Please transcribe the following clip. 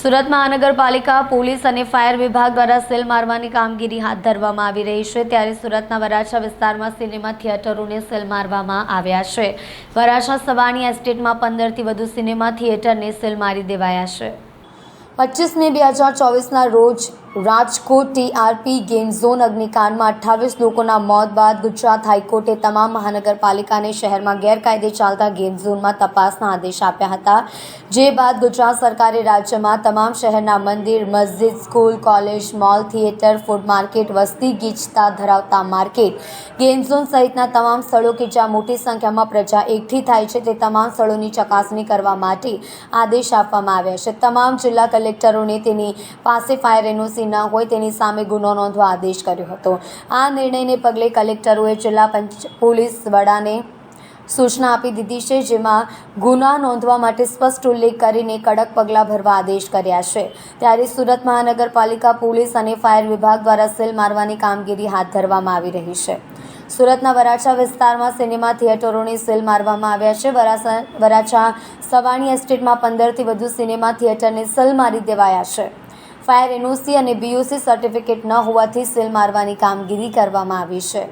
સુરત મહાનગરપાલિકા પોલીસ અને ફાયર વિભાગ દ્વારા સીલ મારવાની કામગીરી હાથ ધરવામાં આવી રહી છે। ત્યારે સુરતના વરાછા વિસ્તારમાં સિનેમા થિયેટરોને સીલ મારવામાં આવ્યા છે। વરાછા સવાણી એસ્ટેટમાં 15થી વધુ સિનેમા થિયેટરને સીલ મારી દેવાયા છે। 25 મે 2024ના રોજ રાજકોટ ટીઆરપી ગેમ ઝોન અગ્નિકાંડમાં 28 લોકોના મોત બાદ ગુજરાત હાઈકોર્ટે તમામ મહાનગરપાલિકાને શહેરમાં ગેરકાયદે ચાલતા ગેમ ઝોનમાં તપાસના આદેશ આપ્યા હતા। જે બાદ ગુજરાત સરકારે રાજ્યમાં તમામ શહેરના મંદિર, મસ્જિદ, school, college, mall, theatre, food market, વસ્તી ગીચતા ધરાવતા માર્કેટ, ગેમ ઝોન સહિતના તમામ સ્થળો કે જ્યાં મોટી સંખ્યામાં પ્રજા એકઠી થાય છે તે તમામ સ્થળોની ચકાસણી કરવા માટે આદેશ આપવામાં આવ્યા છે। તમામ જિલ્લા કલેક્ટરોને તેની પાસે ફાયર એનઓસી ન હોય તેની સામે ગુનો નોંધવા આદેશ કર્યો હતો। આ નિર્ણયને પગલે કલેક્ટરોએ જિલ્લા પોલીસ વડાને સૂચના આપી દીધી છે, જેમાં ગુના નોંધવા માટે સ્પષ્ટ ઉલ્લેખ કરીને કડક પગલાં ભરવા આદેશ કર્યા છે। ત્યારે સુરત મહાનગરપાલિકા પોલીસ અને ફાયર વિભાગ દ્વારા સીલ મારવાની કામગીરી હાથ ધરવામાં આવી રહી છે। સુરતના વરાછા વિસ્તારમાં સિનેમા થિયેટરોને સીલ મારવામાં આવ્યા છે। વરાછા સવાણી એસ્ટેટમાં 15થી વધુ સિનેમા થિયેટરને સીલ મારી દેવાયા છે। ફાયર એનઓસી અને બીઓસી સર્ટિફિકેટ ન હોવાથી સીલ મારવાની કામગીરી કરવામાં આવી છે।